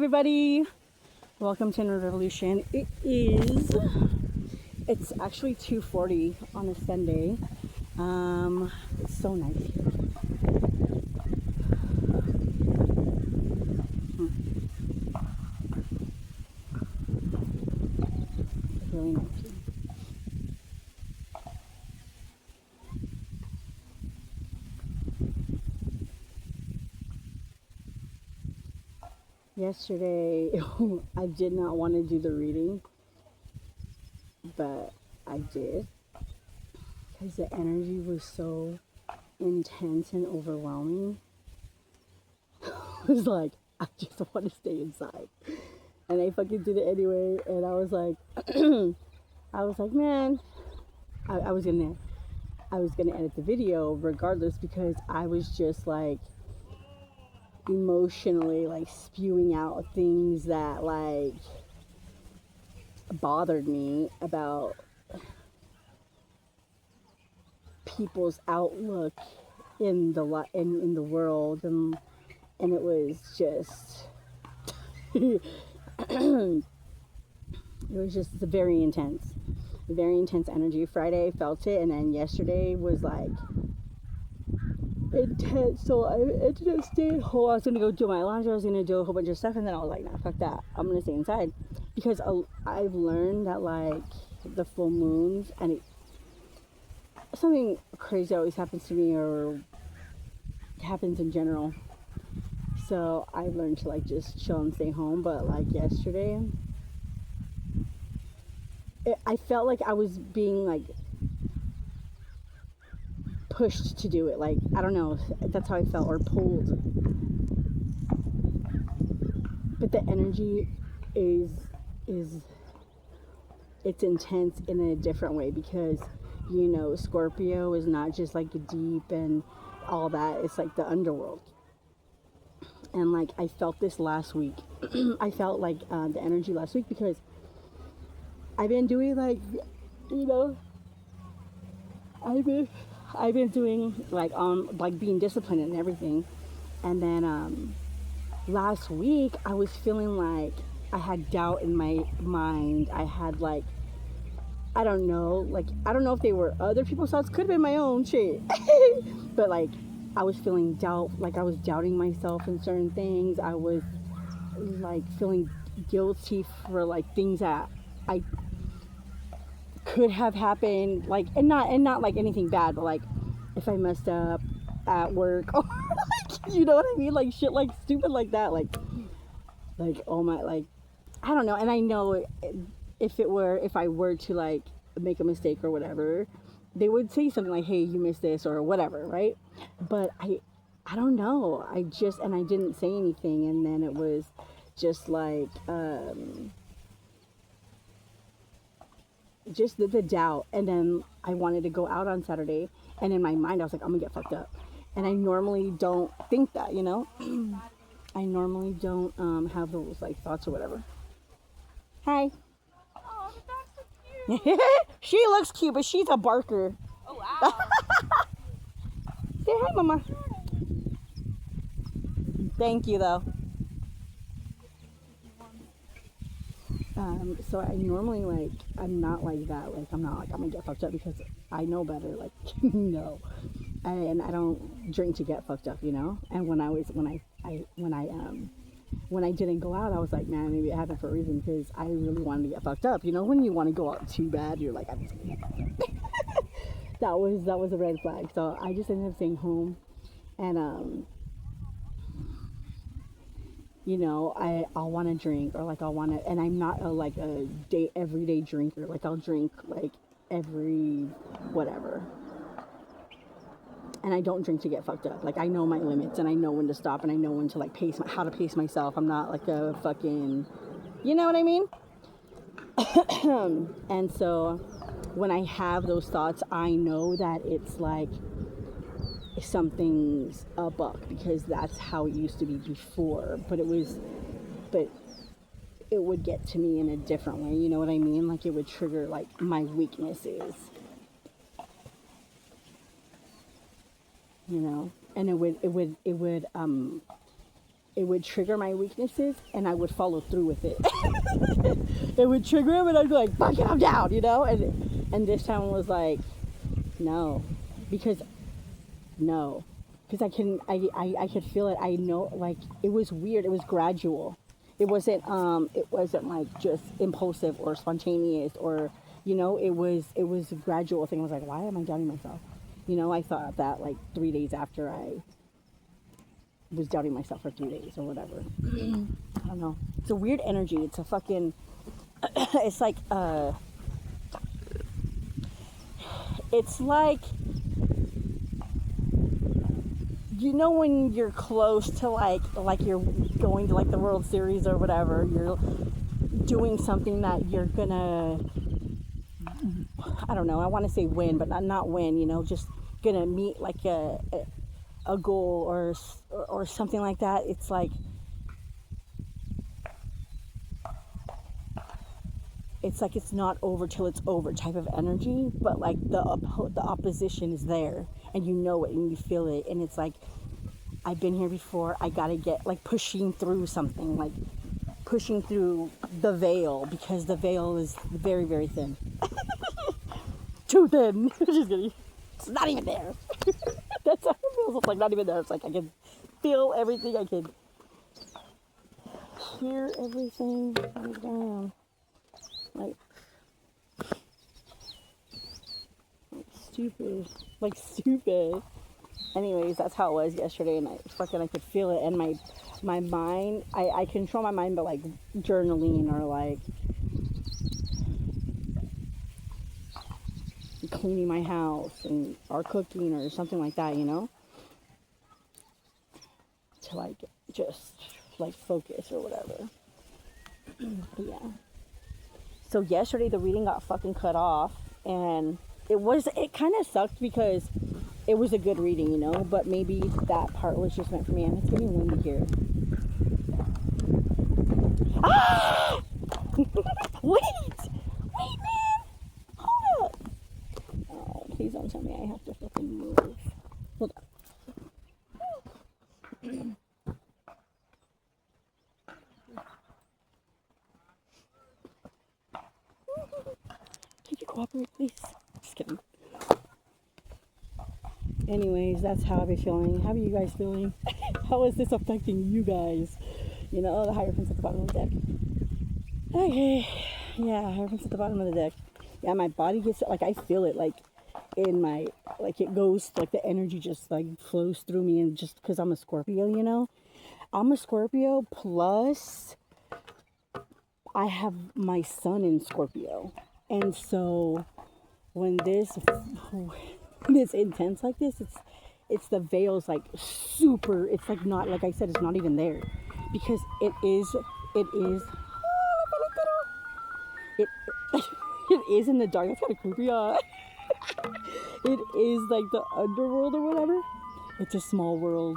everybody. Welcome to Inner Revolution. It's actually 2:40 on a Sunday. It's so nice here. It's really nice here. Yesterday, I did not want to do the reading, but I did because the energy was so intense and overwhelming. I was like, I just want to stay inside. And I fucking did it anyway. And I was like, man, I was gonna edit the video regardless because I was just like emotionally like spewing out things that like bothered me about people's outlook in the world, and it was just it was just very intense energy. Friday I felt it, and then yesterday was like intense. So I ended up staying home. I was gonna go do my laundry, I was gonna do a whole bunch of stuff, and then I was like, nah, fuck that, I'm gonna stay inside. Because I've learned that like the full moons, and something crazy always happens to me, or happens in general, so I learned to like just chill and stay home. But like yesterday, I felt like I was being like pushed to do it. Like, I don't know, that's how I felt, or pulled. But the energy is it's intense in a different way, because you know Scorpio is not just like deep and all that, it's like the underworld. And like I felt this last week. I felt like the energy last week because I've been doing like, you know, I've been doing like being disciplined and everything. And then last week I was feeling like I had doubt in my mind. I had like, I don't know if they were other people's thoughts, could have been my own shit. But like I was feeling doubt, like I was doubting myself in certain things. I was like feeling guilty for like things that I could have happened, like, and not like anything bad, but like if I messed up at work, or like, you know what I mean, like shit like stupid like that, like oh my, like I don't know. And I know if I were to like make a mistake or whatever, they would say something like, hey, you missed this or whatever, right? But I don't know, I didn't say anything. And then it was just like just the doubt. And then I wanted to go out on Saturday, and in my mind I was like, I'm gonna get fucked up. And I normally don't think that, you know. I normally don't have those like thoughts or whatever. Hi. Oh, the dog's so cute. She looks cute, but she's a barker. Oh, wow. Say hi, mama. Thank you, though. So I normally, like, I'm not like that. Like, I'm not like, I'm gonna get fucked up, because I know better. Like, no. And I don't drink to get fucked up, you know? And when I didn't go out, I was like, man, maybe it happened for a reason, because I really wanted to get fucked up. You know, when you want to go out too bad, you're like, I'm just gonna get fucked up. that was a red flag. So I just ended up staying home. And you know, I'll want to drink, or like I'll want to, and I'm not like a everyday drinker. Like I'll drink like every whatever. And I don't drink to get fucked up. Like I know my limits, and I know when to stop, and I know when to like how to pace myself. I'm not like a fucking, you know what I mean? And so when I have those thoughts, I know that it's like something's a buck, because that's how it used to be before. But it would get to me in a different way, you know what I mean? Like it would trigger like my weaknesses, you know. And it would it would trigger my weaknesses and I would follow through with it. It would trigger him and I'd be like, fuck it, I'm down, you know? And this time was like, no. Because no. Because I could feel it. I know, like, it was weird. It was gradual. It wasn't like just impulsive or spontaneous or, you know, it was a gradual thing. I was like, why am I doubting myself? You know, I thought that like 3 days after I was doubting myself for 3 days or whatever. I don't know. It's a weird energy. It's a fucking, it's like, you know, when you're close to like you're going to like the World Series or whatever, you're doing something that you're gonna, I don't know, I want to say win, but not win, you know, just gonna meet like a goal or something like that. It's like, it's not over till it's over type of energy, but like the opposition is there and you know it and you feel it, and it's like, I've been here before. I gotta get like pushing through something, like pushing through the veil, because the veil is very, very thin. Too thin. Just kidding. It's not even there. That's how it feels. It's like not even there. It's like I can feel everything. I can hear everything. Down. Like stupid. Like stupid. Anyways, that's how it was yesterday, and I could feel it, and my mind, I control my mind by like journaling or like cleaning my house or cooking or something like that, you know, to like just like focus or whatever. But yeah. So yesterday the reading got fucking cut off, and it kind of sucked because it was a good reading, you know, but maybe that part was just meant for me, and it's getting windy here. Ah! Wait, man, hold up. Oh, please don't tell me I have to fucking move. Hold on. Can you cooperate, please? Just kidding. Anyways, that's how I've been feeling. How are you guys feeling? How is this affecting you guys? You know, the Hierophant's at the bottom of the deck. Okay. Yeah, Hierophant's at the bottom of the deck. Yeah, my body gets, like, I feel it, like, in my, like, it goes, like, the energy just, like, flows through me, and just because I'm a Scorpio, you know? I'm a Scorpio, plus I have my sun in Scorpio. And so, when this intense like this, it's the veil's like super, it's like not, like I said, it's not even there, because it is it is in the dark. That's kind of creepy. It is like the underworld or whatever. It's a small world.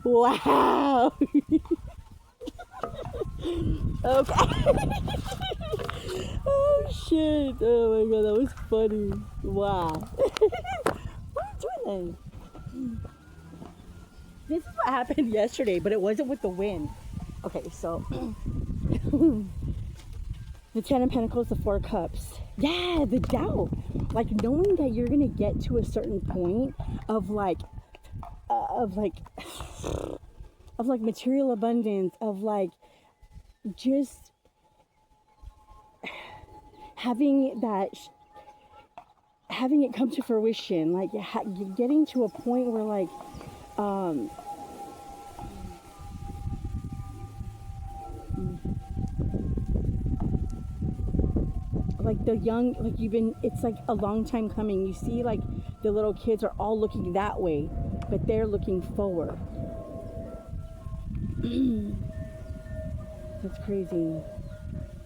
Wow. Okay. Oh shit. Oh my god, that was funny. Wow. What are you doing then? This is what happened yesterday, but it wasn't with the wind. Okay, so the 10 of Pentacles, the 4 Cups. Yeah, the doubt. Like knowing that you're gonna get to a certain point of like material abundance, of like just having it come to fruition, like getting to a point where like like the young, like you've been, it's like a long time coming. You see like the little kids are all looking that way, but they're looking forward. That's crazy.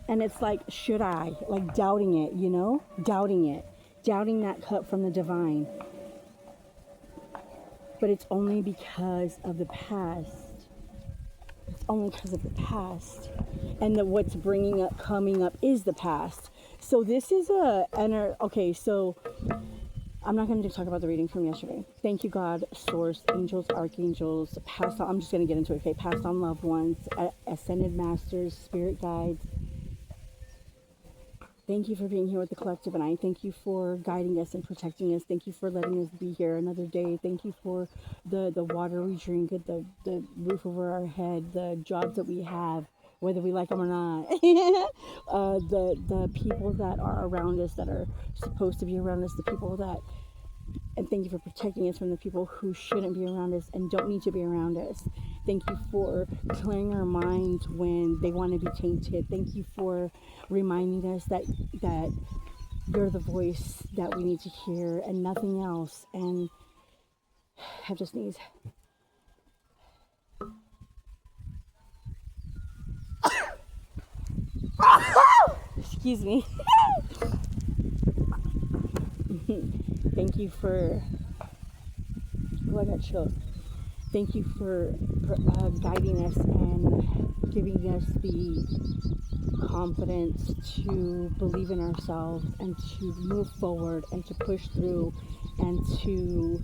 And it's like, should I? Like doubting it, you know? Doubting it. Doubting that cup from the divine. But it's only because of the past. It's only because of the past. And what's coming up is the past. So this is a okay, so I'm not going to talk about the reading from yesterday. Thank you, God, source, angels, archangels, past on, I'm just going to get into it, okay? Past on loved ones, ascended masters, spirit guides. Thank you for being here with the collective, and I thank you for guiding us and protecting us. Thank you for letting us be here another day. Thank you for the water we drink, the roof over our head, the jobs that we have, whether we like them or not. The people that are around us, that are supposed to be around us, the people that, and thank you for protecting us from the people who shouldn't be around us and don't need to be around us. Thank you for clearing our minds when they want to be tainted. Thank you for reminding us that you're the voice that we need to hear and nothing else. And I have to sneeze. Excuse me. Thank you for, oh, I got chills. Thank you for guiding us and giving us the confidence to believe in ourselves and to move forward and to push through and to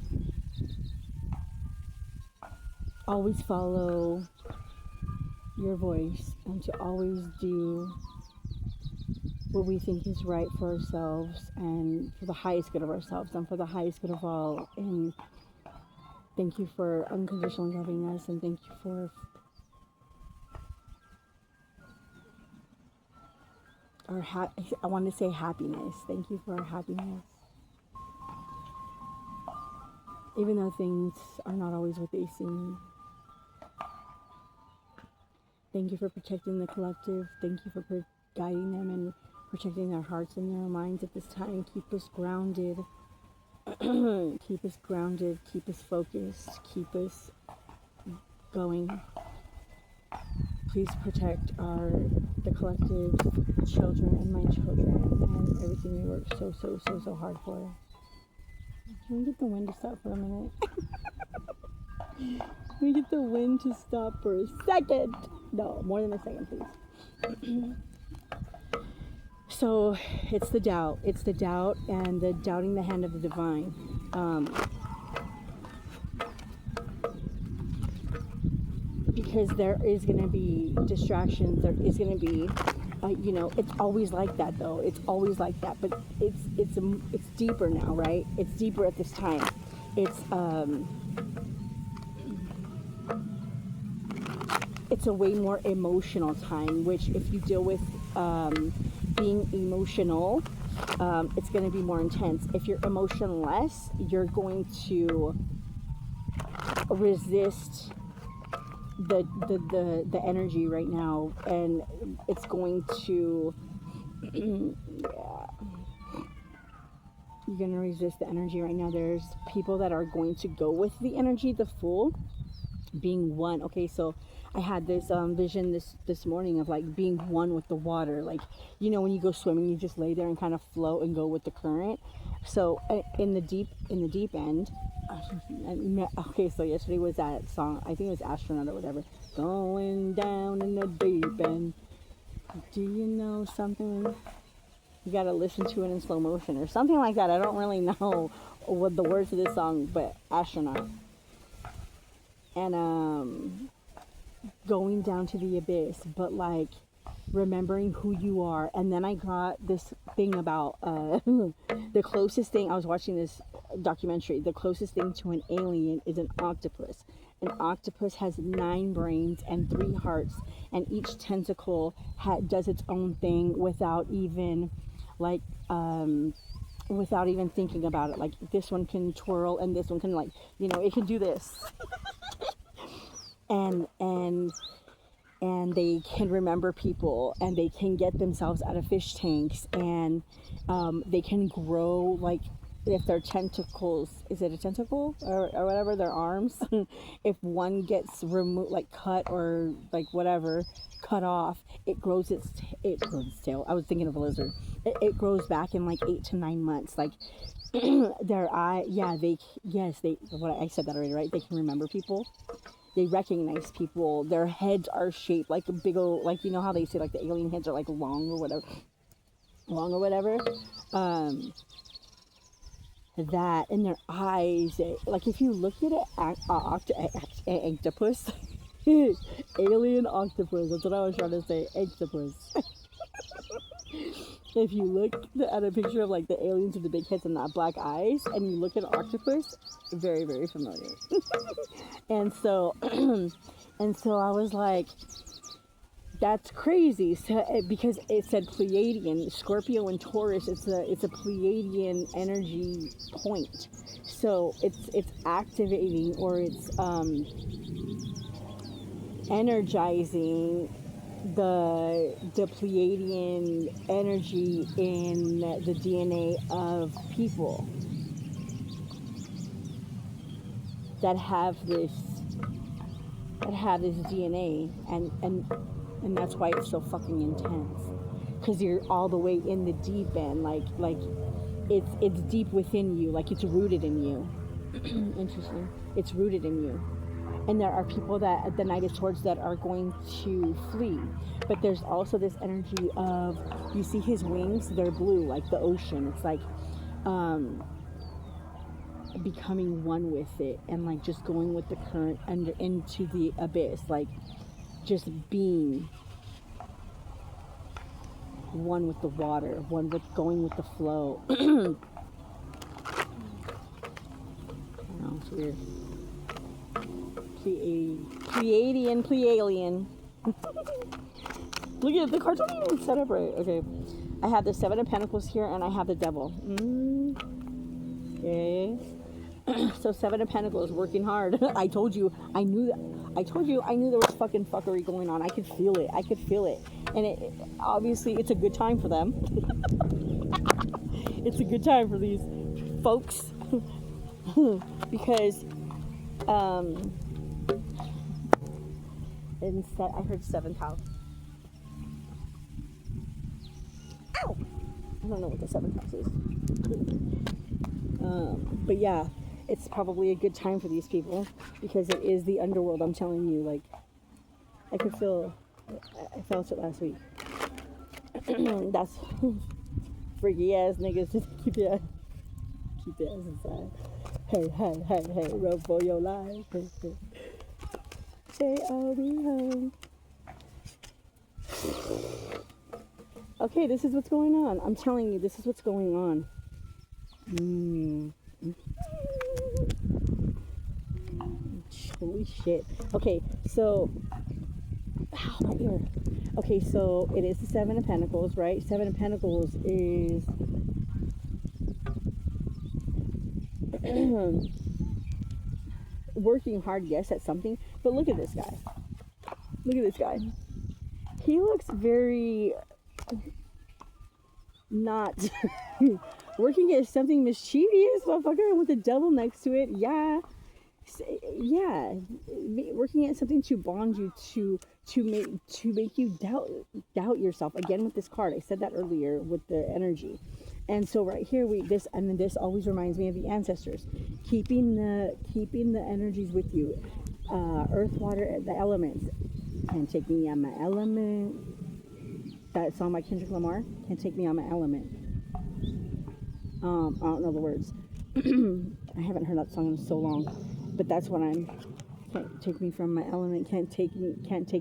always follow your voice and to always do what we think is right for ourselves and for the highest good of ourselves and for the highest good of all. And thank you for unconditionally loving us, and thank you for our I want to say happiness. Thank you for our happiness. Even though things are not always what they seem. Thank you for protecting the collective. Thank you for guiding them and protecting their hearts and their minds at this time. Keep us grounded. Keep us grounded. Keep us focused. Keep us going. Please protect the collective children and my children and everything we work so hard for. Can we get the wind to stop for a minute? Can we get the wind to stop for a second? No, more than a second, please. So it's the doubt. It's the doubt and the doubting the hand of the divine. Because there is going to be distractions. There is going to be, it's always like that though. It's always like that. But it's deeper now, right? It's deeper at this time. It's a way more emotional time, which if you deal with being emotional, it's going to be more intense. If you're emotionless, you're going to resist the energy right now, and it's going to yeah, you're going to resist the energy right now. There's people that are going to go with the energy, the full being one. Okay, so I had this vision this morning of like being one with the water, like when you go swimming, you just lay there and kind of float and go with the current. So in the deep end, okay, so yesterday was that song, I think it was Astronaut or whatever, going down in the deep end. Do you know something? You gotta listen to it in slow motion or something like that. I don't really know what the words of this song, but Astronaut. And going down to the abyss, but like remembering who you are. And then I got this thing about the closest thing, I was watching this documentary, the closest thing to an alien is an octopus. An octopus has 9 brains and 3 hearts, and each tentacle does its own thing without even like without even thinking about it. Like this one can twirl and this one can it can do this. and they can remember people, and they can get themselves out of fish tanks, and they can grow, like if their tentacles, is it a tentacle or whatever, their arms, if one gets removed, like cut or like whatever, cut off, it grows its tail. I was thinking of a lizard. It grows back in like 8 to 9 months. Like their eye, yeah, they what I said that already, right? They can remember people. They recognize people. Their heads are shaped like a big old, like how they say like the alien heads are like long or whatever. long or whatever. That in their eyes, like if you look at an octopus, alien octopus, that's what I was trying to say, octopus. If you look at a picture of like the aliens with the big heads and the black eyes, and you look at an octopus, very, very familiar. And so, and so I was like, that's crazy. So, because it said Pleiadian, Scorpio and Taurus. It's a Pleiadian energy point. So it's activating, or it's energizing the Pleiadian energy in the DNA of people that have this DNA, and that's why it's so fucking intense, because you're all the way in the deep end, like it's deep within you, like it's rooted in you. Interesting. It's rooted in you. And there are people that at the Knight of Swords that are going to flee, but there's also this energy of, you see his wings, they're blue like the ocean. It's like becoming one with it, and like just going with the current under into the abyss, like just being one with the water, one with going with the flow. I don't know, it's weird. Pleiadian. Look at the cards aren't even set up right. Okay, I have the Seven of Pentacles here, and I have the Devil. Okay. So Seven of Pentacles, working hard. I told you, I knew there was fucking fuckery going on. I could feel it. And it obviously it's a good time for them. It's a good time for these folks. Because instead I heard seventh house. Ow! I don't know what the seventh house is. But yeah, it's probably a good time for these people, because it is the underworld. I'm telling you, like, I felt it last week. That's freaky ass niggas. Just keep your ass inside. Hey, rub for your life. Say I'll be home. Okay, this is what's going on. I'm telling you, this is what's going on. Holy shit. Okay, so my ear. Okay, so it is the Seven of Pentacles, right? Seven of Pentacles is working hard, yes, at something. But look at this guy. He looks very not working at something mischievous, motherfucker, with the devil next to it. Yeah, working at something to bond you, to make you doubt yourself. Again with this card, I said that earlier with the energy. And so right here this always reminds me of the ancestors, keeping the energies with you. Earth, water, the elements. Can't take me on my element. That song by Kendrick Lamar, Can't Take Me on My Element. I don't know the words. I haven't heard that song in so long, but that's what can't take me from my element, can't take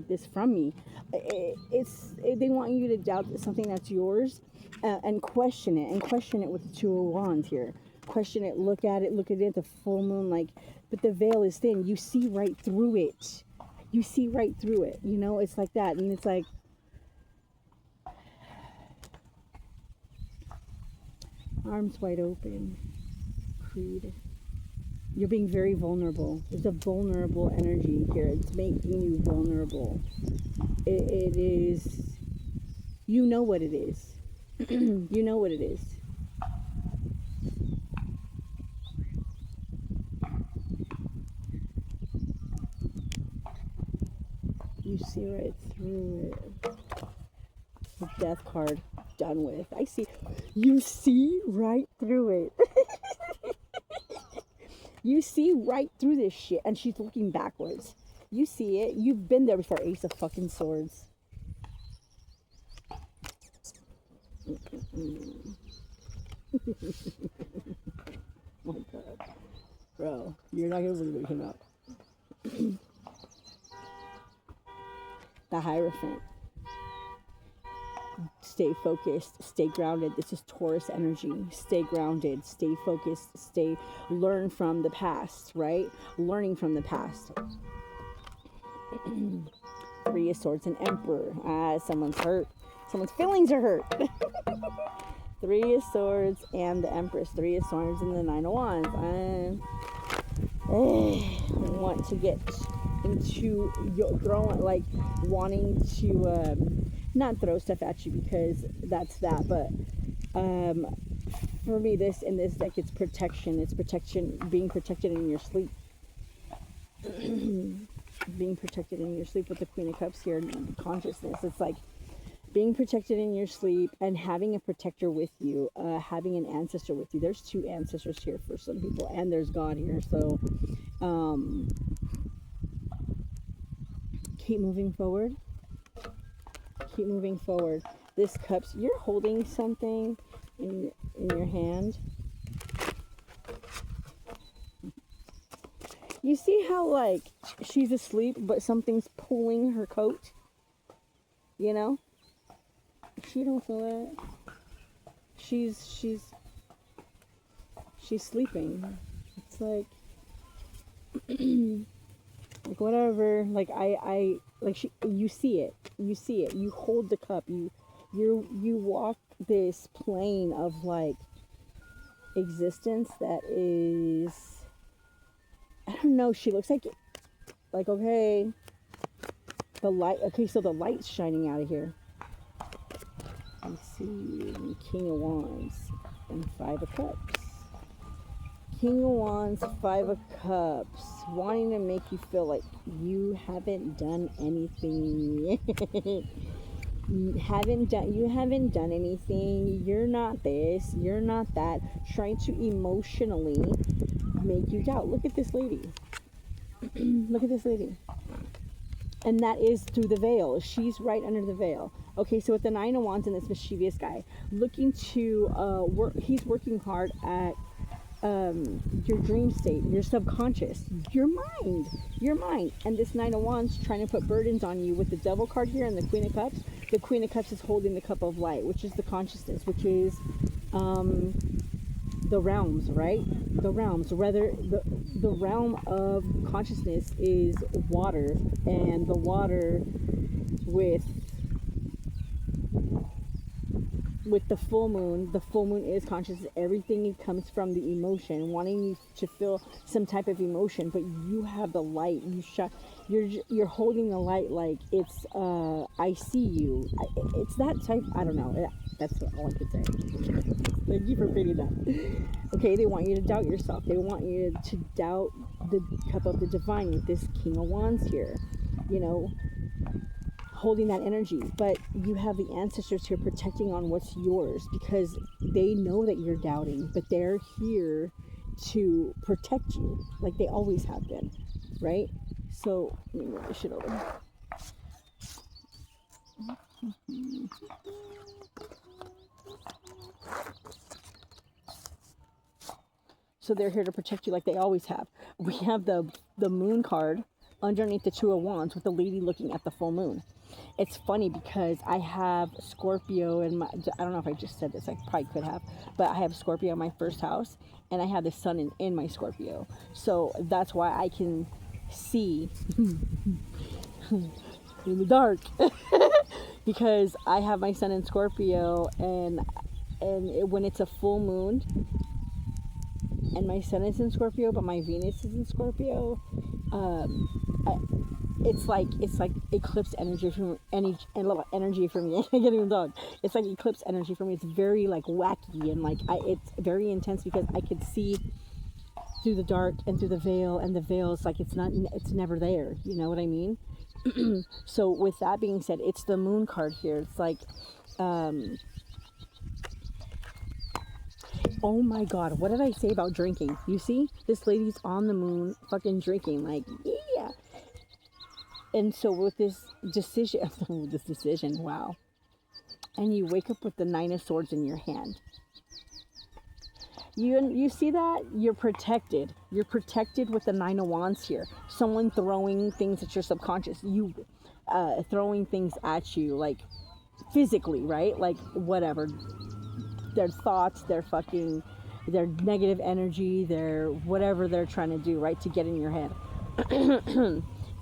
this from me. They want you to doubt something that's yours, and question it with the Two of Wands here. Question it, look at it at the full moon, like, but the veil is thin. You see right through it. You know, it's like that, and it's like, arms wide open, Creed. You're being very vulnerable. There's a vulnerable energy here. It's making you vulnerable. It is, you know what it is. You know what it is. You see right through it. The Death card, done with. I see. You see right through it. You see right through this shit, and she's looking backwards. You see it. You've been there before. Ace of fucking Swords. Mm. Oh my god. Bro, you're not gonna believe what came up. The Hierophant. Stay focused, stay grounded. This is Taurus energy. Stay grounded, stay focused, learn from the past, right? Learning from the past. Three of Swords and Emperor. Someone's hurt. Someone's feelings are hurt. Three of Swords and the Empress. Three of Swords and the Nine of Wands. Want to get into wanting to not throw stuff at you, because that's that, but for me, this in this deck, it's protection. It's protection, being protected in your sleep. Being protected in your sleep with the Queen of Cups here, consciousness. It's like being protected in your sleep and having a protector with you, having an ancestor with you. There's two ancestors here for some people, and there's God here. So keep moving forward. Keep moving forward. This cups, you're holding something in your hand. You see how, like, she's asleep, but something's pulling her coat? You know? She don't feel that. She's sleeping. It's like, like whatever. Like you see it. You see it. You hold the cup. You walk this plane of like existence that is, I don't know. She looks like okay, the light. Okay, so the light's shining out of here. Let's see, King of Wands and Five of Cups. King of Wands, Five of Cups, wanting to make you feel like you haven't done anything. You haven't done anything. You're not this. You're not that. Trying to emotionally make you doubt. Look at this lady. Look at this lady. And that is through the veil. She's right under the veil. Okay, so with the Nine of Wands and this mischievous guy, looking to work, he's working hard at your dream state, your subconscious, your mind. And this Nine of Wands trying to put burdens on you with the Devil card here and the Queen of Cups. The Queen of Cups is holding the cup of light, which is the consciousness, which is the realms, right? The realms. Whether the realm of consciousness is water, and the water with the full moon is consciousness. Everything comes from the emotion, wanting you to feel some type of emotion, but you have the light. You're holding the light like it's I see you. It's that type. I don't know. That's all I could say. Thank you for reading that. Okay, they want you to doubt yourself. They want you to doubt the cup of the divine with this King of Wands here. You know, holding that energy, but you have the ancestors here protecting on what's yours, because they know that you're doubting, but they're here to protect you like they always have been, right? So let me move this shit over. So they're here to protect you like they always have. We have the moon card underneath the Two of Wands with the lady looking at the full moon. It's funny because I have Scorpio in my, I don't know if I just said this, I probably could have, but I have Scorpio in my first house, and I have the sun in my Scorpio. So that's why I can see in the dark because I have my sun in Scorpio, and when it's a full moon and my sun is in Scorpio but my Venus is in Scorpio, it's like eclipse energy from energy for me. I can't even talk. It's like eclipse energy for me. It's very like wacky, and like it's very intense because I could see through the dark and through the veil, and the veil is like it's never there. You know what I mean? So with that being said, it's the moon card here. It's like oh my god, what did I say about drinking? You see, this lady's on the moon fucking drinking, like, yeah. And so with this decision, wow. and you wake up with the Nine of Swords in your hand. You see that? You're protected. You're protected with the Nine of Wands here. Someone throwing things at your subconscious. You throwing things at you, like physically, right? Like whatever. Their thoughts, their negative energy, their whatever they're trying to do, right? To get in your head.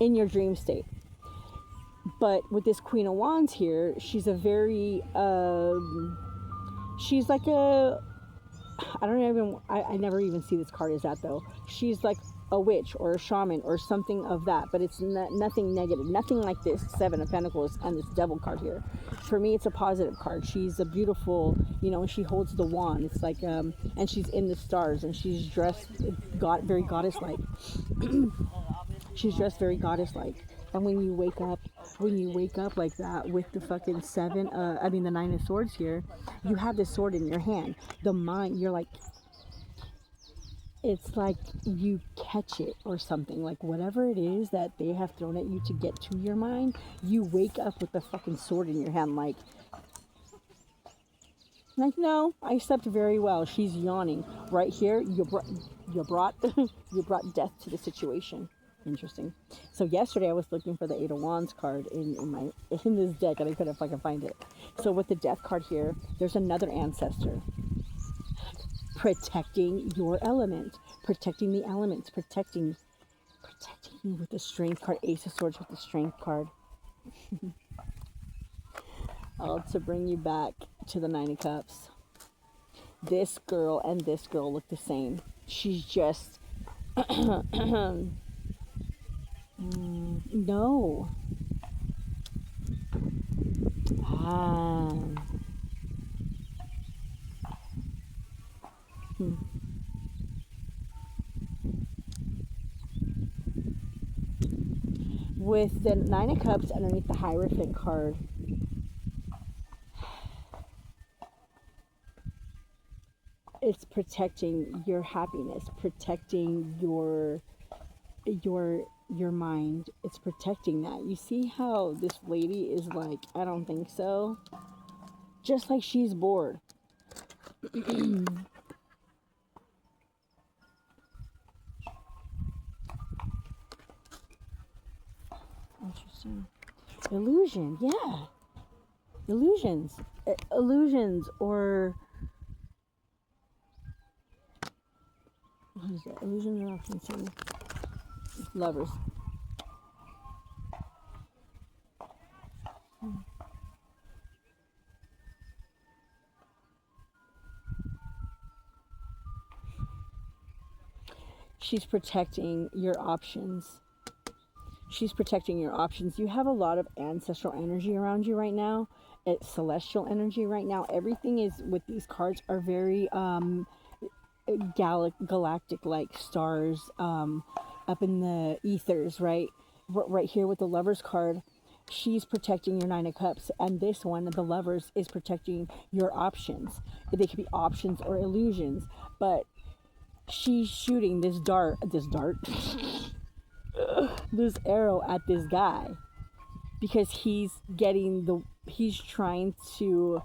In your dream state. But with this Queen of Wands here, she's a very, she's like a, I never even see this card as that though. She's like a witch or a shaman or something of that, but it's nothing negative, nothing like this Seven of Pentacles and this Devil card here. For me, it's a positive card. She's a beautiful, you know, and she holds the wand. It's like, and she's in the stars, and she's dressed very goddess-like. She's dressed very goddess-like. And when you wake up like that with the fucking the Nine of Swords here, you have this sword in your hand. The mind, you're like, it's like you catch it or something. Like whatever it is that they have thrown at you to get to your mind, you wake up with the fucking sword in your hand. Like no, I slept very well. She's yawning. Right here, you brought you brought death to the situation. Interesting. So yesterday I was looking for the Eight of Wands card in this deck, and I couldn't fucking find it. So with the Death card here, there's another ancestor protecting your element, protecting the elements, protecting you with the Strength card. Ace of Swords with the Strength card. All to bring you back to the Nine of Cups. This girl and this girl look the same. She's just no. With the Nine of Cups underneath the Hierophant card, it's protecting your happiness, protecting your mind. It's protecting that. You see how this lady is like, I don't think so. Just like she's bored. Interesting. Illusion, yeah. Illusions. Illusions or... what is that? Illusions are often seen. Lovers. She's protecting your options. She's protecting your options. You have a lot of ancestral energy around you right now. It's celestial energy right now. Everything is with these cards are very galactic, like stars up in the ethers, right? Right here with the Lovers card, she's protecting your Nine of Cups, and this one, the Lovers, is protecting your options. They could be options or illusions, but she's shooting this this arrow at this guy because he's trying to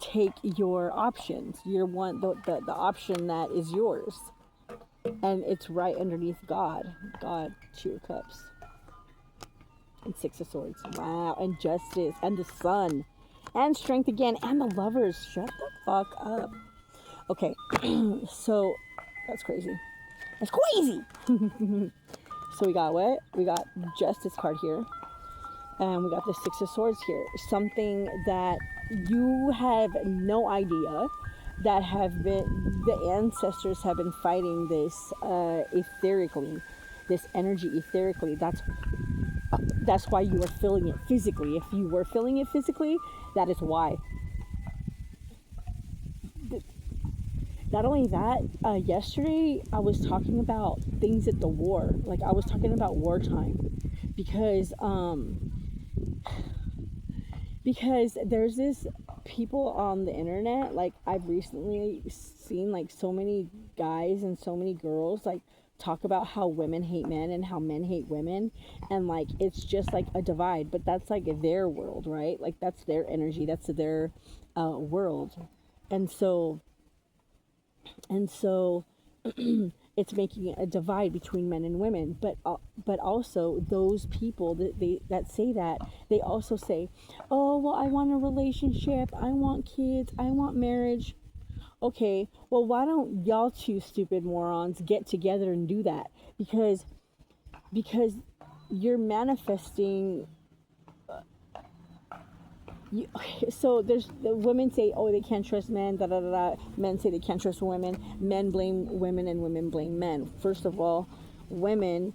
take your options, the option that is yours, and it's right underneath God, Two of Cups and Six of Swords. Wow. And Justice and the Sun and Strength again and the Lovers. Shut the fuck up. Okay. So that's crazy. So we got what? We got Justice card here. And we got the Six of Swords here. Something that you have no idea that the ancestors have been fighting this etherically, this energy etherically. That's why you are feeling it physically. If you were feeling it physically, that is why. Not only that, yesterday I was talking about things at the war. Like I was talking about wartime, because there's this people on the internet. Like I've recently seen like so many guys and so many girls like talk about how women hate men and how men hate women, and like it's just like a divide, but that's like their world, right? Like that's their energy, that's their world. And so and so it's making a divide between men and women. But also those people that say that, they also say, oh well, I want a relationship, I want kids, I want marriage. Okay, well, why don't y'all two stupid morons get together and do that? Because you're manifesting. You, so there's the women say, oh, they can't trust men, da da da da. Men say they can't trust women. Men blame women and women blame men. First of all, women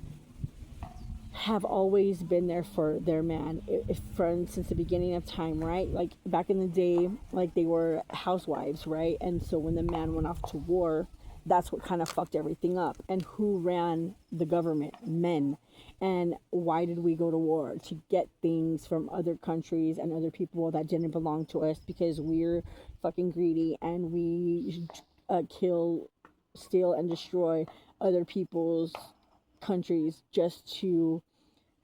have always been there for their man, if from since the beginning of time, right? Like back in the day, like they were housewives, right? And so when the man went off to war, that's what kind of fucked everything up. And who ran the government? Men. And why did we go to war? To get things from other countries and other people that didn't belong to us, because we're fucking greedy and we kill, steal, and destroy other people's countries just to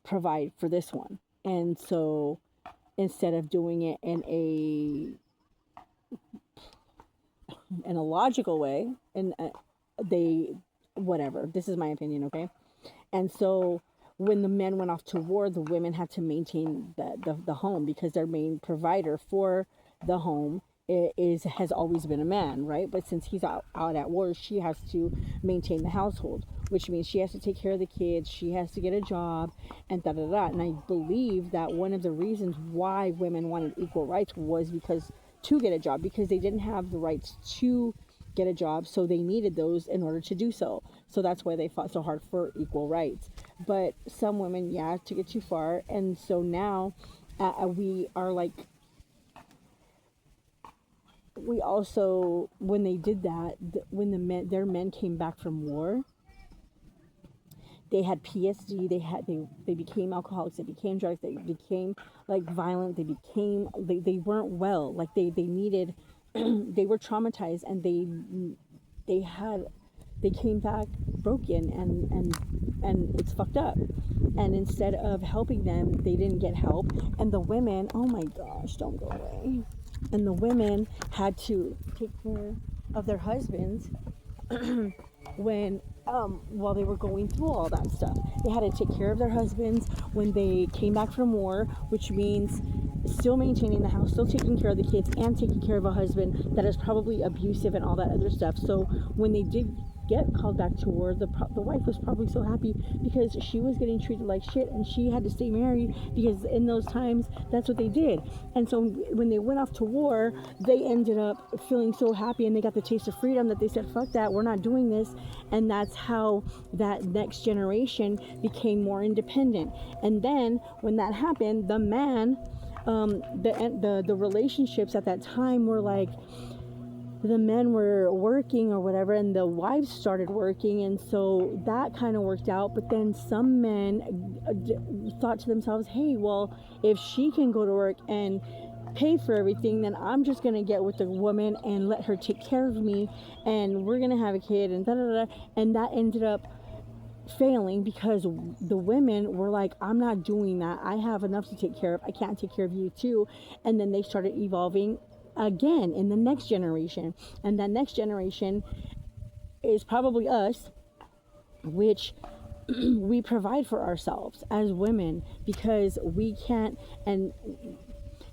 provide for this one. And so instead of doing it in a logical way, and they, whatever, this is my opinion, okay? And so when the men went off to war, the women had to maintain the home, because their main provider for the home has always been a man, right? But since he's out at war, she has to maintain the household, which means she has to take care of the kids, she has to get a job, and da da da. And I believe that one of the reasons why women wanted equal rights was because to get a job, because they didn't have the rights to get a job, so they needed those in order to do so. So that's why they fought so hard for equal rights. But some women, yeah, took it too far, and so now we are like, we also, when they did that, when their men came back from war, they had PSD, they became alcoholics, they became drugs, they became like violent, they weren't well, like they needed they were traumatized, and they came back broken, and it's fucked up. And instead of helping them, they didn't get help, and the women, oh my gosh, don't go away, and the women had to take care of their husbands when while they were going through all that stuff. They had to take care of their husbands when they came back from war, which means still maintaining the house, still taking care of the kids, and taking care of a husband that is probably abusive and all that other stuff. So when they did get called back to war, the wife was probably so happy, because she was getting treated like shit, and she had to stay married, because in those times that's what they did. And so when they went off to war, they ended up feeling so happy, and they got the taste of freedom, that they said, fuck that, we're not doing this. And that's how that next generation became more independent. And then when that happened, the man, the relationships at that time were like, the men were working or whatever, and the wives started working, and so that kind of worked out. But then some men thought to themselves, hey, well, if she can go to work and pay for everything, then I'm just gonna get with the woman and let her take care of me, and we're gonna have a kid, and da da da. And that ended up failing, because the women were like, I'm not doing that, I have enough to take care of, I can't take care of you too. And then they started evolving again in the next generation, and that next generation is probably us, which we provide for ourselves as women, because we can't, and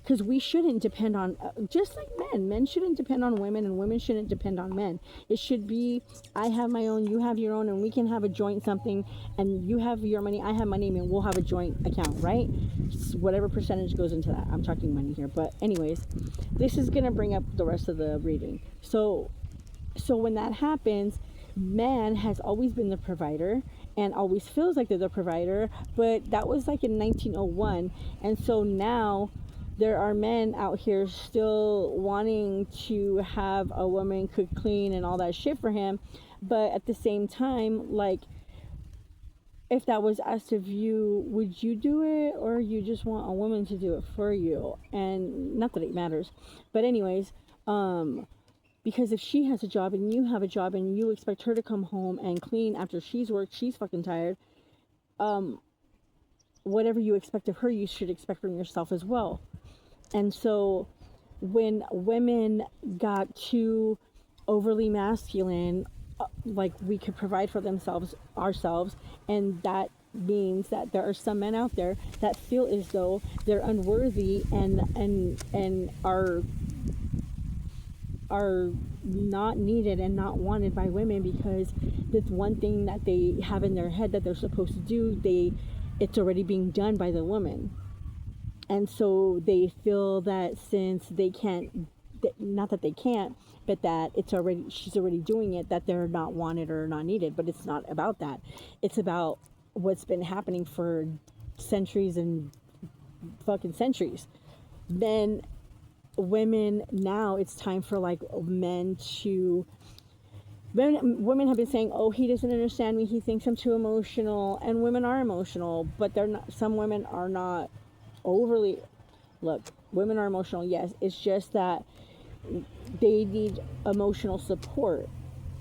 because we shouldn't depend on, just like men shouldn't depend on women, and women shouldn't depend on men. It should be, I have my own, you have your own, and we can have a joint something, and you have your money, I have my name, and we'll have a joint account, right? So whatever percentage goes into that, I'm talking money here, but anyways, this is gonna bring up the rest of the reading. So when that happens, man has always been the provider and always feels like they're the provider, but that was like in 1901. And so now there are men out here still wanting to have a woman cook, clean, and all that shit for him. But at the same time, like, if that was asked of you, would you do it, or you just want a woman to do it for you? And not that it matters, but anyways, Because if she has a job and you have a job and you expect her to come home and clean after she's worked, she's fucking tired. Whatever you expect of her, you should expect from yourself as well. And so when women got too overly masculine, like we could provide for themselves ourselves, and that means that there are some men out there that feel as though they're unworthy and are not needed and not wanted by women, because this one thing that they have in their head that they're supposed to do, it's already being done by the woman. And so they feel that since they can't, not that they can't, but that she's already doing it, that they're not wanted or not needed. But it's not about that. It's about what's been happening for centuries and fucking centuries. Women now, it's time for like men to, women have been saying, oh, he doesn't understand me, he thinks I'm too emotional. And women are emotional, but they're not, some women are not overly, look, women are emotional, yes, it's just that they need emotional support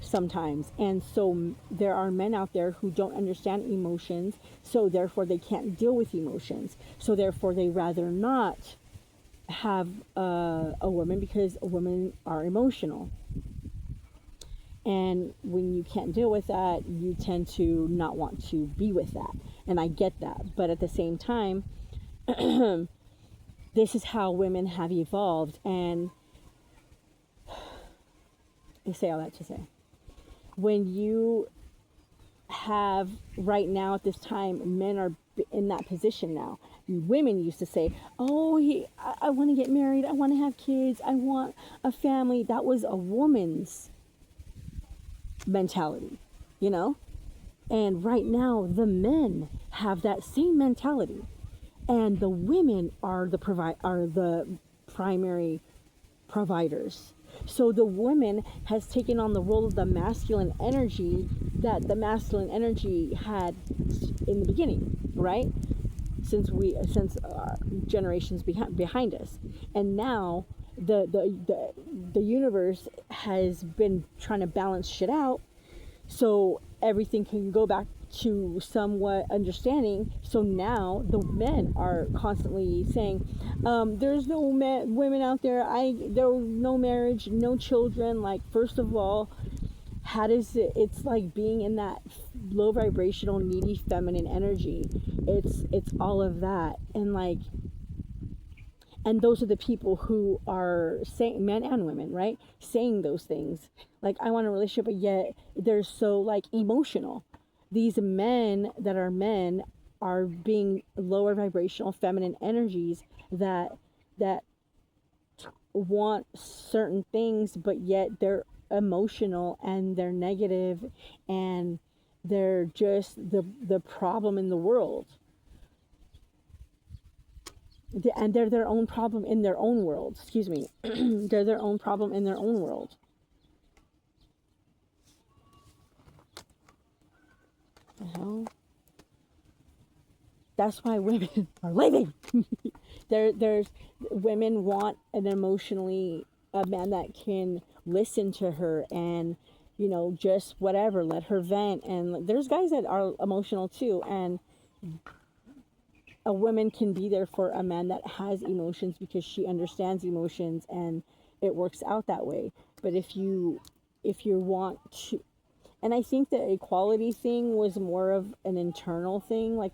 sometimes. And so there are men out there who don't understand emotions, so therefore they can't deal with emotions, so therefore they rather not have a woman, because women are emotional. And when you can't deal with that, you tend to not want to be with that. And I get that. But at the same time, this is how women have evolved. And I say all that to say, when you have, right now at this time, men are in that position now. Women used to say, oh, I want to get married, I want to have kids, I want a family. That was a woman's mentality, you know? And right now the men have that same mentality, and the women are the primary providers. So the woman has taken on the role of the masculine energy that the masculine energy had in the beginning, right? Since generations behind us. And now the universe has been trying to balance shit out, so everything can go back to somewhat understanding. So now the men are constantly saying, there's no women out there, there's no marriage, no children. Like, first of all, how does it's like being in that low vibrational, needy, feminine energy. It's all of that. And like, and those are the people who are saying, men and women, right, saying those things, like, I want a relationship, but yet they're so like emotional. These men that are men are being lower vibrational feminine energies that want certain things, but yet they're emotional and they're negative, and they're just the problem in the world. And they're their own problem in their own world. Excuse me. They're their own problem in their own world. The hell? That's why women are leaving. There's women want an emotionally, a man that can listen to her and, you know, just whatever, let her vent. And there's guys that are emotional too, and a woman can be there for a man that has emotions because she understands emotions, and it works out that way. But if you want to, and I think the equality thing was more of an internal thing, like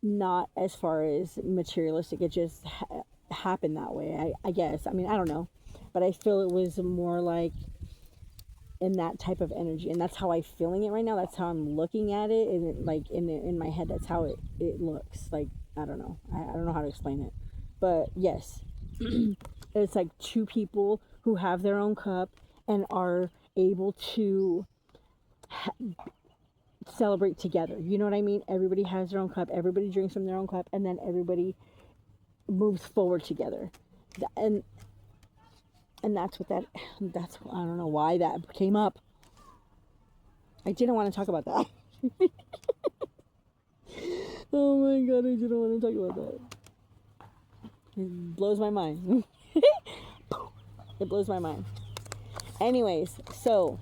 not as far as materialistic. It just happened that way, I guess. I mean, I don't know, but I feel it was more like in that type of energy, and that's how I'm feeling it right now. That's how I'm looking at it, and it, like in my head, that's how it looks like. I don't know. I don't know how to explain it, but yes, it's like two people who have their own cup and are able to celebrate together. You know what I mean? Everybody has their own cup. Everybody drinks from their own cup, and then everybody moves forward together. And that's what that's, I don't know why that came up. I didn't want to talk about that. Oh my god, I didn't want to talk about that. It blows my mind. It blows my mind. Anyways, so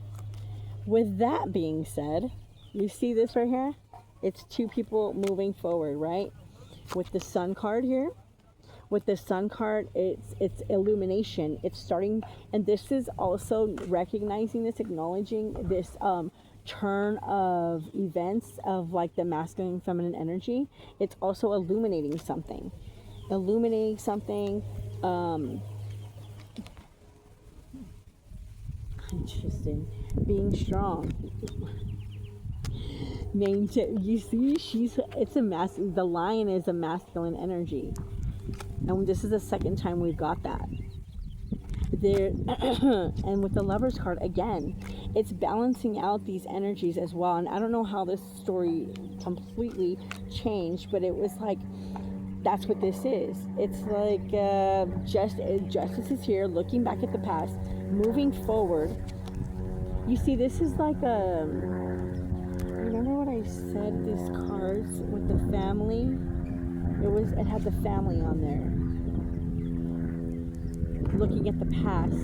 with that being said, you see this right here? It's two people moving forward, right? With the sun card here. With the sun card, it's illumination. It's starting, and this is also recognizing this, acknowledging this turn of events of like the masculine and feminine energy. It's also illuminating something. Illuminating something. Interesting. Being strong. You see, the lion is a masculine energy. And this is the second time we've got that. There, and with the Lover's card, again, it's balancing out these energies as well. And I don't know how this story completely changed, but it was like, that's what this is. It's like justice is here, looking back at the past, moving forward. You see, this is like a... Remember what I said? These cards with the family. It had the family on there. Looking at the past,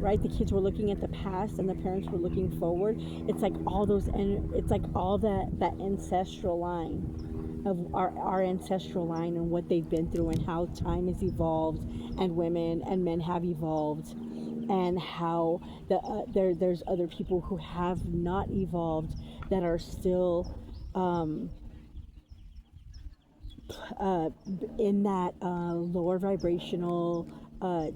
right? The kids were looking at the past, and the parents were looking forward. It's like all those, it's like all that ancestral line of our ancestral line and what they've been through and how time has evolved, and women and men have evolved, and how there's other people who have not evolved that are still in that lower vibrational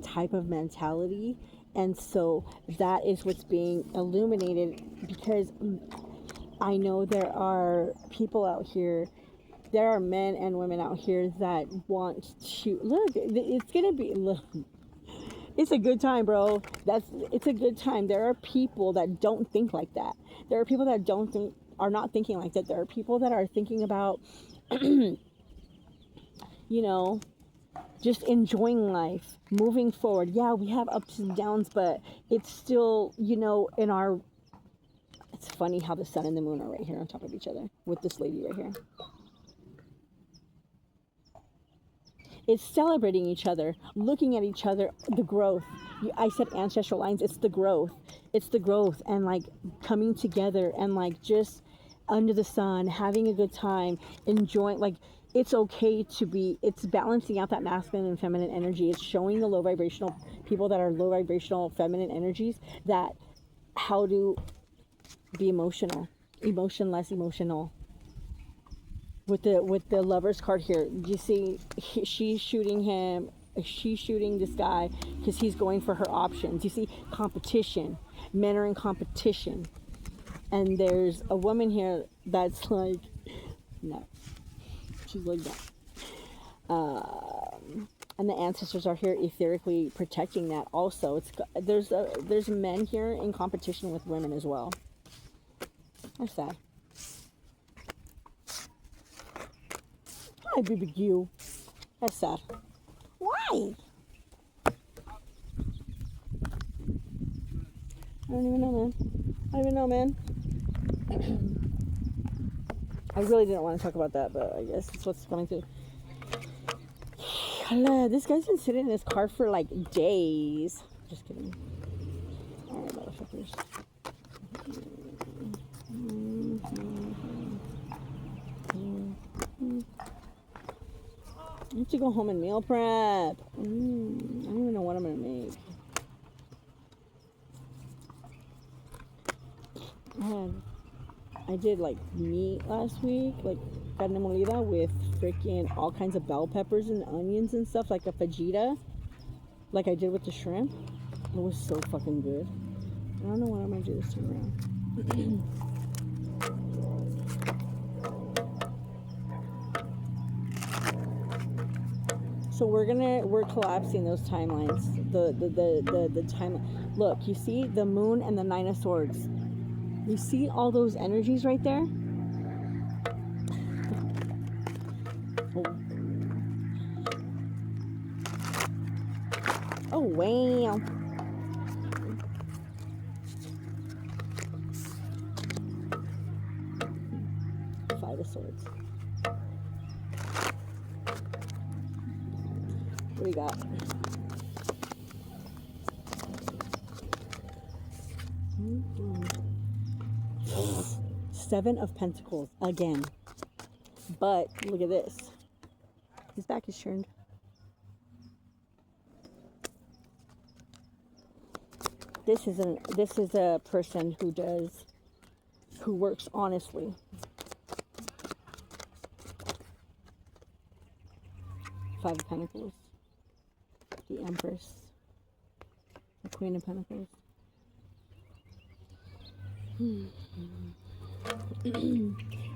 type of mentality. And so that is what's being illuminated, because I know there are people out here, there are men and women out here that want to look. It's gonna be, look, it's a good time, bro. It's a good time. There are people that don't think like that. There are people that are not thinking like that. There are people that are thinking about you know, just enjoying life, moving forward. Yeah, we have ups and downs, but it's still, it's funny how the sun and the moon are right here on top of each other with this lady right here. It's celebrating each other, looking at each other, the growth. I said ancestral lines, it's the growth. It's the growth, and like coming together and like just under the sun, having a good time, enjoying, like, it's okay to be, it's balancing out that masculine and feminine energy. It's showing the low vibrational people that are low vibrational feminine energies that how to be emotionless, emotional. With the Lover's card here, you see she's shooting this guy because he's going for her options. You see competition. Men are in competition. And there's a woman here that's like, no. She's like that. And the ancestors are here etherically protecting that also. There's men here in competition with women as well. That's sad. Hi, BBQ. That's sad. Why? I don't even know, man. I don't even know, man. I really didn't want to talk about that, but I guess it's what's coming through. This guy's been sitting in his car for like days. Just kidding. Alright, motherfuckers. I have to go home and meal prep. I don't even know what I'm gonna make. I did like meat last week, like carne molida with freaking all kinds of bell peppers and onions and stuff, like a fajita, like I did with the shrimp. It was so fucking good. I don't know what I'm gonna do this time around. So we're collapsing those timelines. The time. Look, you see the moon and the Nine of Swords. You see all those energies right there? Oh, wow. Five of Swords. What do you got? Seven of Pentacles again. But look at this. His back is turned. This is a person who works honestly. Five of Pentacles. The Empress. The Queen of Pentacles.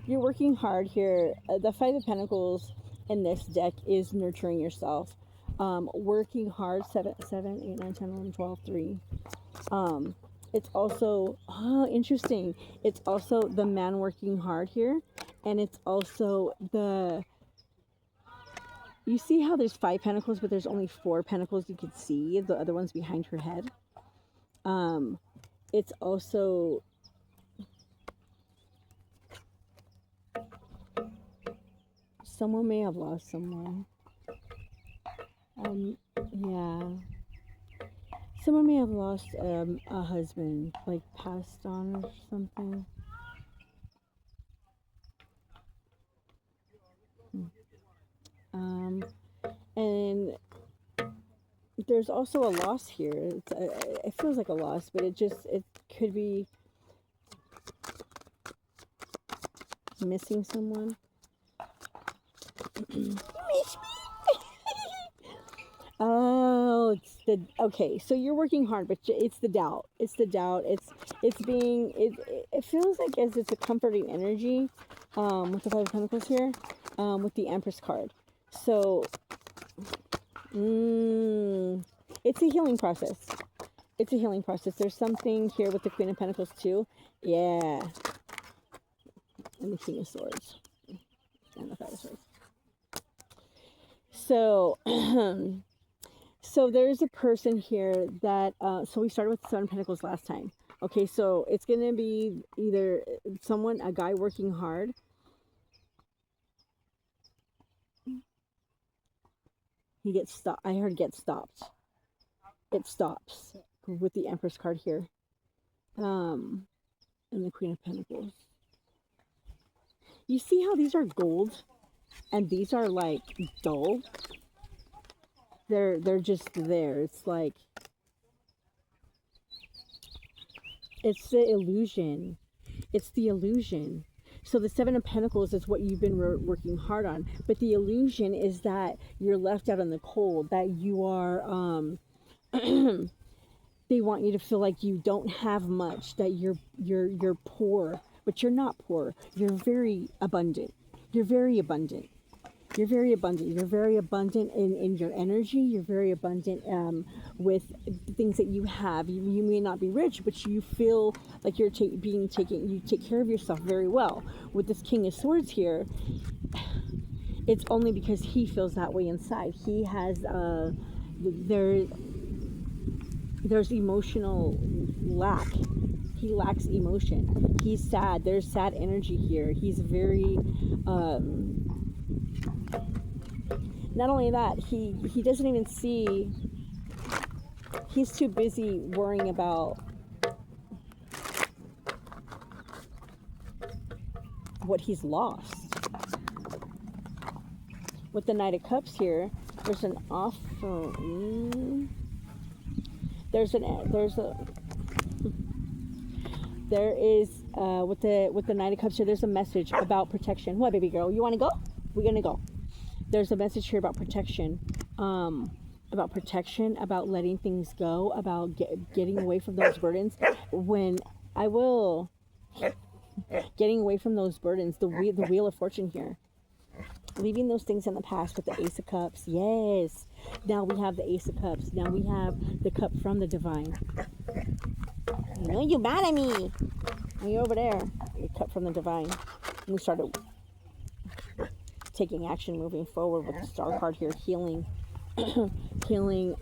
You're working hard here. The Five of Pentacles in this deck is nurturing yourself. Working hard. 7, 8, 9, 10, 11, 12, 3. It's also, interesting. It's also the man working hard here. And it's also you see how there's 5 pentacles, but there's only 4 pentacles you could see. The other one's behind her head. It's also, someone may have lost someone. Yeah. Someone may have lost a husband, like passed on or something. And there's also a loss here. It feels like a loss, but it could be missing someone. Oh, okay. So you're working hard, but it's the doubt. It's the doubt. It feels like as it's a comforting energy, with the Five of Pentacles here, with the Empress card. So, it's a healing process. It's a healing process. There's something here with the Queen of Pentacles too. Yeah. And the King of Swords. And the Five of Swords. So, so there's a person here that, so we started with the Seven of Pentacles last time. Okay, so it's going to be either a guy working hard. He gets stopped. I heard get stopped. It stops with the Empress card here. And the Queen of Pentacles. You see how these are gold and these are like dull? They're just there. It's like, it's the illusion. It's the illusion. So the Seven of Pentacles is what you've been working hard on. But the illusion is that you're left out in the cold, that you are, they want you to feel like you don't have much, that you're poor, but you're not poor. You're very abundant. You're very abundant. You're very abundant. You're very abundant in your energy. You're very abundant with things that you have. You may not be rich, but you feel like you're you take care of yourself very well. With this King of Swords here, it's only because he feels that way inside. He has, there's emotional lack. He lacks emotion. He's sad. There's sad energy here. He's very, not only that, he doesn't even see, he's too busy worrying about what he's lost. With the Knight of Cups here, there's an offer. There is with the Knight of Cups here, there's a message about protection. What, baby girl? You want to go? We're gonna go. There's a message here about protection, about letting things go, about getting away from those burdens. Getting away from those burdens, the Wheel of Fortune here. Leaving those things in the past with the Ace of Cups. Yes. Now we have the Ace of Cups. Now we have the cup from the divine. You know you mad at me. You're over there. The cup from the divine. And we started taking action, moving forward with the Star card here, healing, healing.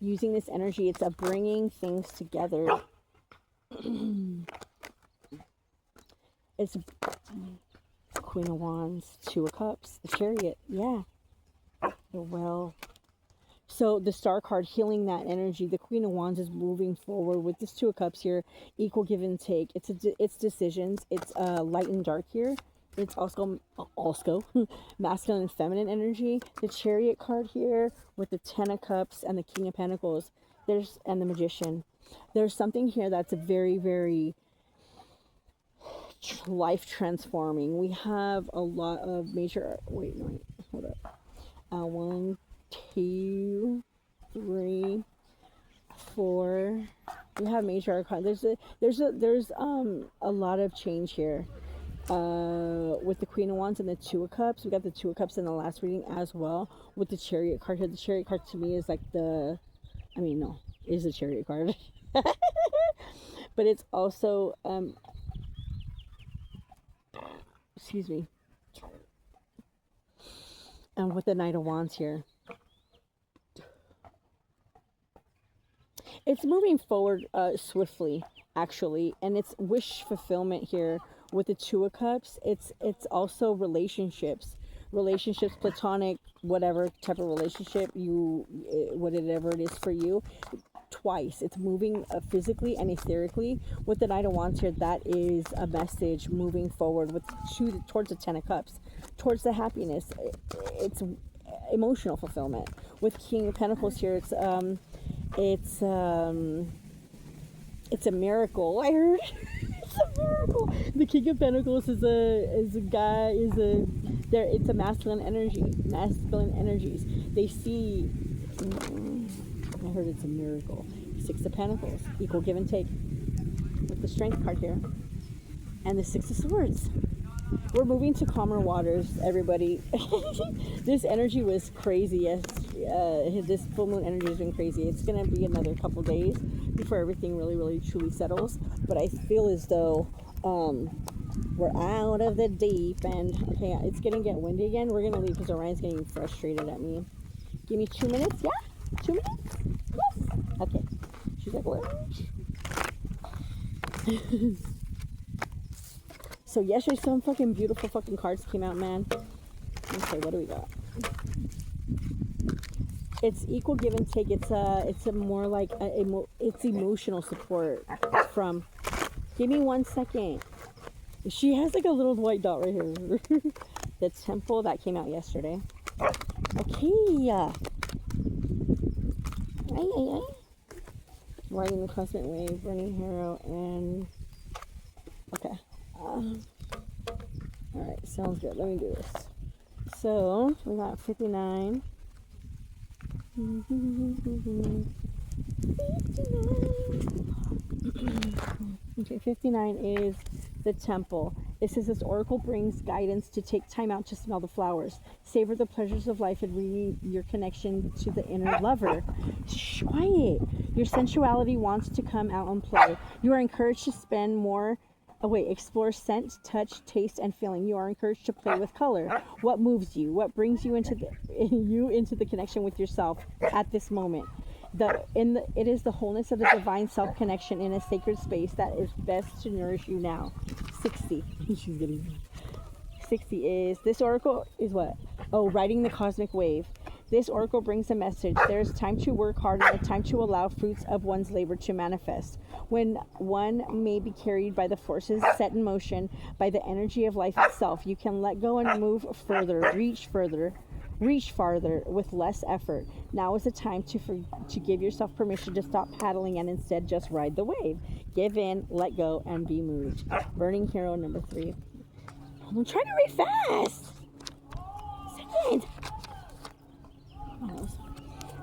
Using this energy, it's a bringing things together. It's Queen of Wands, Two of Cups, the Chariot. Yeah. Well, So the Star card healing that energy. The Queen of Wands is moving forward with this Two of Cups here. Equal give and take. It's decisions. It's light and dark here. It's also masculine and feminine energy. The Chariot card here with the Ten of Cups and the King of Pentacles. And the Magician. There's something here that's a very, very life transforming. We have a lot of major. Wait, no, hold up. 1, 2, 3, 4. We have major arcana. There's a lot of change here. With the Queen of Wands and the Two of Cups. We got the Two of Cups in the last reading as well. With the Chariot card here. The Chariot card to me is like the, I mean, no, it is the Chariot card. But it's also, excuse me. And with the Knight of Wands here. It's moving forward swiftly, actually. And it's wish fulfillment here with the Two of Cups. It's also relationships, platonic, whatever type of relationship whatever it is for you. Twice it's moving physically and etherically. With the Knight of Wands here, that is a message moving forward with towards the Ten of Cups, towards the happiness. It's emotional fulfillment. With King of Pentacles here, it's a miracle. I heard it's a miracle. The King of Pentacles is a guy. It's a masculine energies. They see. I heard it's a miracle. 6 of Pentacles, equal give and take. With the Strength card here, and the 6 of Swords. We're moving to calmer waters, everybody. This energy was crazy. Yes, this full moon energy has been crazy. It's gonna be another couple days before everything really, really, truly settles. But I feel as though we're out of the deep end. Okay, it's gonna get windy again. We're gonna leave because Orion's getting frustrated at me. Give me 2 minutes. Yeah, 2 minutes. Yes. Okay. She's like, what? So yesterday some fucking beautiful fucking cards came out, man. Okay, what do we got? It's equal give and take. It's a more like it's emotional support from. Give me 1 second. She has like a little white dot right here. The Temple that came out yesterday. Okay. Riding the Cosmic Wave, Burning Hero, and okay. Alright, sounds good. Let me do this. So, we got 59. 59. Okay, 59 is the Temple. It says this oracle brings guidance to take time out to smell the flowers, savor the pleasures of life, and renew your connection to the inner lover. Shh, quiet. Your sensuality wants to come out and play. You are encouraged to spend more. Explore scent, touch, taste, and feeling. You are encouraged to play with color. What moves you? What brings you into the connection with yourself at this moment? It is the wholeness of the divine self connection in a sacred space that is best to nourish you now. 60. She's getting 60 is this oracle is what? Oh, riding the cosmic wave. This oracle brings a message. There's time to work hard and a time to allow fruits of one's labor to manifest. When one may be carried by the forces set in motion by the energy of life itself, you can let go and move further, reach farther with less effort. Now is the time to give yourself permission to stop paddling and instead just ride the wave. Give in, let go, and be moved. Burning Hero number 3. I'm trying to read fast. Second.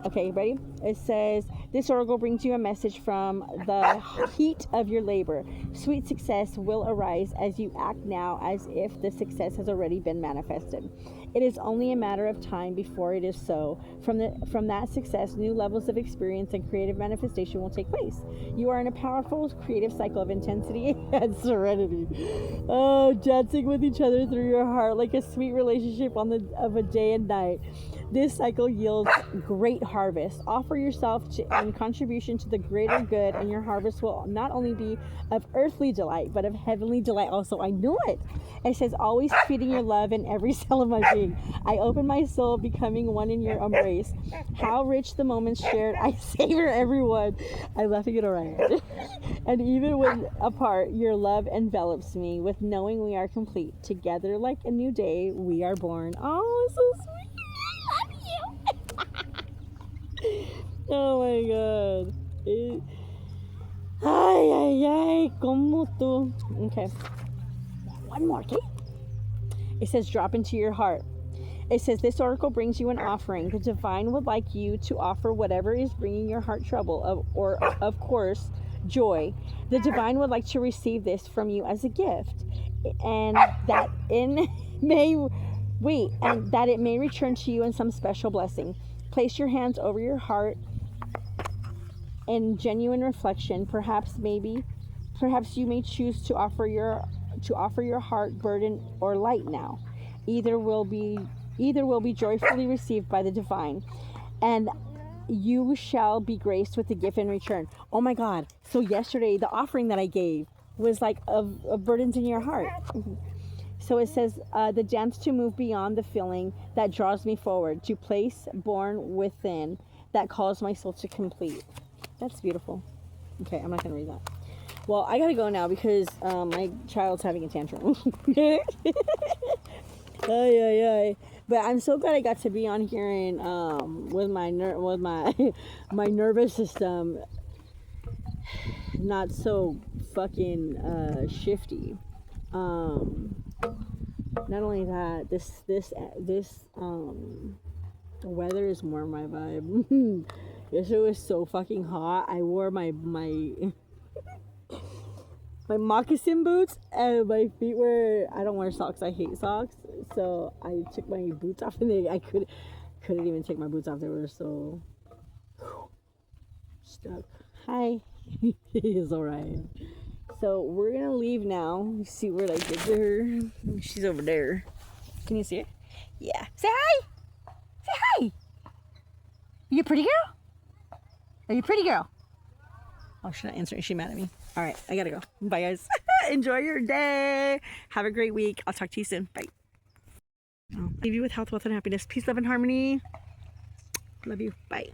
Okay, ready? It says, this oracle brings you a message from the heat of your labor. Sweet success will arise as you act now as if the success has already been manifested. It is only a matter of time before it is so. From that success, new levels of experience and creative manifestation will take place. You are in a powerful creative cycle of intensity and serenity. Oh, dancing with each other through your heart like a sweet relationship of a day and night. This cycle yields great harvest. Offer yourself in contribution to the greater good, and your harvest will not only be of earthly delight, but of heavenly delight also. I knew it. It says, always feeding your love in every cell of my being. I open my soul, becoming one in your embrace. How rich the moments shared. I savor everyone. I'm laughing it around. And even when apart, your love envelops me with knowing we are complete. Together like a new day, we are born. Oh, so sweet. I love you. Oh my God. Ay, ay, ay, como tú. Okay. One more, okay? It says, drop into your heart. It says, this oracle brings you an offering. The divine would like you to offer whatever is bringing your heart trouble, or of course, joy. The divine would like to receive this from you as a gift, and that it may return to you in some special blessing. Place your hands over your heart in genuine reflection. Perhaps you may choose to offer your heart burden or light now. Either will be joyfully received by the divine, and you shall be graced with the gift in return. Oh my God. So yesterday, the offering that I gave was like of burdens in your heart. So it says, the dance to move beyond the feeling that draws me forward, to place born within that calls my soul to complete. That's beautiful. Okay, I'm not going to read that. Well, I got to go now because my child's having a tantrum. Ay, ay, ay. But I'm so glad I got to be on here and with my my nervous system not so fucking shifty. Not only that, this weather is more my vibe. Yesterday was so fucking hot. I wore my moccasin boots, and my feet were, I don't wear socks, I hate socks, so I took my boots off, and I couldn't even take my boots off. They were so stuck. Hi. It's alright. So we're gonna leave now. See where I get to her. She's over there. Can you see her? Yeah. Say hi. Say hi. Are you a pretty girl? Are you a pretty girl? Oh, she's not answering. She's mad at me. All right, I gotta go. Bye, guys. Enjoy your day. Have a great week. I'll talk to you soon. Bye. I'll leave you with health, wealth, and happiness. Peace, love, and harmony. Love you. Bye.